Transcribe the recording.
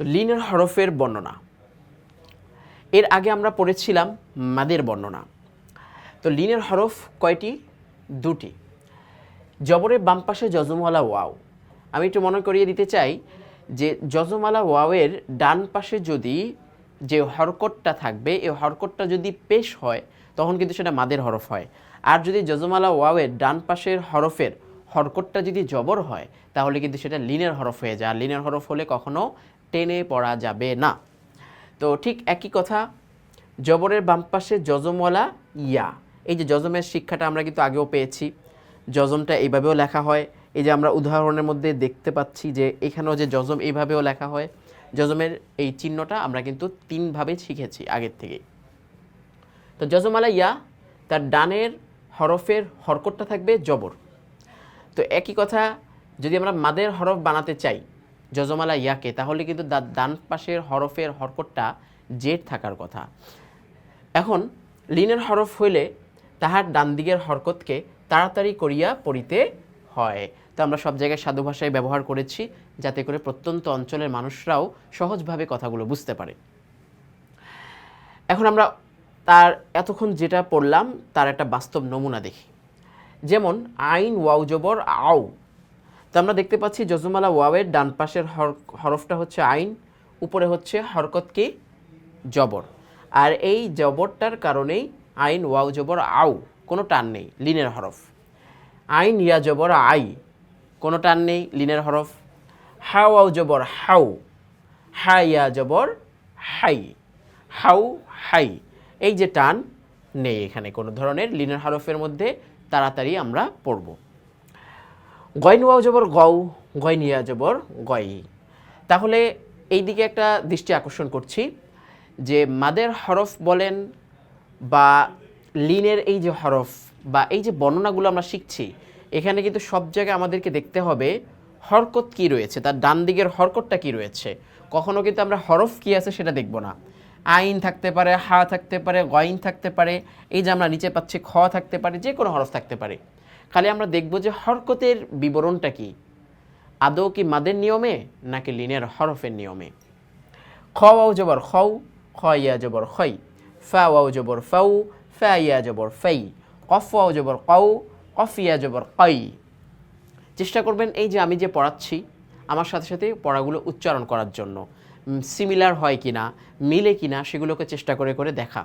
তো লিনের হরফের বর্ণনা, এর আগে আমরা পড়েছিলাম মাদের বর্ণনা। তো লিনের হরফ কয়টি? দুটি। জবরের বাম পাশে জজমওয়ালা ওয়াও। আমি একটু মনে করিয়ে দিতে চাই যে জজমওয়ালা ওয়াওয়ের ডান পাশে যদি যে হরকতটা থাকবে, এই হরকতটা যদি পেশ হয় তখন কিন্তু সেটা মাদের হরফ হয়। আর যদি জজমওয়ালা ওয়াওয়ের ডান পাশের হরফের হরকতটা যদি জবর হয় তাহলে কিন্তু সেটা লিনের হরফ হয়ে যায়। আর লিনের হরফ হলে কখনো টেনে পড়া যাবে না। তো ঠিক একই কথা, জবরের বাম পাশে জজমওয়ালা ইয়া। এই যে জজমের শিক্ষাটা আমরা কিন্তু আগেও পেয়েছি। জজমটা এইভাবেও লেখা হয়। এই যে আমরা উদাহরণের মধ্যে দেখতে পাচ্ছি যে এখানেও যে জজম এইভাবেও লেখা হয়। জজমের এই চিহ্নটা আমরা কিন্তু তিনভাবে শিখেছি আগের থেকে। তো জজমওয়ালা ইয়া, তার ডানের হরফের হরকতটা থাকবে জবর। তো একই কথা, যদি আমরা মাদের হরফ বানাতে চাই জজমওয়ালা ইয়াকে, তাহলে কিন্তু ডান পাশের হরফের হরকতটা জেড থাকার কথা। এখন লিনের হরফ হইলে তাহার ডান দিকের হরকতকে তাড়াতাড়ি করিয়া পড়িতে হয়। তো আমরা সব জায়গায় সাধু ভাষায় ব্যবহার করেছি যাতে করে প্রত্যন্ত অঞ্চলের মানুষরাও সহজভাবে কথাগুলো বুঝতে পারে। এখন আমরা তার এতক্ষণ যেটা পড়লাম তার একটা বাস্তব নমুনা দেখি। যেমন আইন ওয়াও জবর আও। তো আমরা দেখতে পাচ্ছি জজমওয়ালা ওয়াওয়ের ডান পাশের হরফটা হচ্ছে আইন, উপরে হচ্ছে হরকত কি? জবর। আর এই জবরটার কারণেই আইন ওয়াও জবর আও, কোনো টান নেই, লিনের হরফ। আইন ইয়া জবর আই, কোনো টান নেই, লিনের হরফ। হা ওয়াও জবর হাউ, হা ইয়া জবর হাই, হাউ হাই, এই যে টান নেই এখানে কোনো ধরনের, লিনের হরফের মধ্যে তাড়াতাড়ি আমরা পড়ব। গয়ন ওয়াও জবর গও, গয়ন ইয়া জবর গই। তাহলে এই দিকে একটা দৃষ্টি আকর্ষণ করছি যে মাদের হরফ বলেন বা লিনের এই যে হরফ বা এই যে বর্ণনাগুলো আমরা শিখছি, এখানে কিন্তু সব জায়গায় আমাদেরকে দেখতে হবে হরকত কি রয়েছে, তার ডান দিকের হরকতটা কি রয়েছে। কখনো কিন্তু আমরা হরফ কি আছে সেটা দেখব না। আইন থাকতে পারে, হা থাকতে পারে, গইন থাকতে পারে, এই যে আমরা নিচে পাচ্ছি খ থাকতে পারে, যে কোনো হরফ থাকতে পারে। খালি আমরা দেখব যে হরকতের বিবরণটা কি, আদৌ কি মাদের নিয়মে নাকি লিনের হরফের নিয়মে। খ ওয়াও জবর খৌ, খ ইয়া জবর খই। ফা ওয়াও জবর ফাউ, ফা ইয়া জবর ফাই। কফ ওয়াও জবর কৌ, কফ ইয়া জবর কই। চেষ্টা করবেন এই যে আমি যে পড়াচ্ছি আমার সাথে সাথে পড়াগুলো উচ্চারণ করার জন্য, সিমিলার হয় কিনা, মিলে কিনা সেগুলোকে চেষ্টা করে করে দেখা।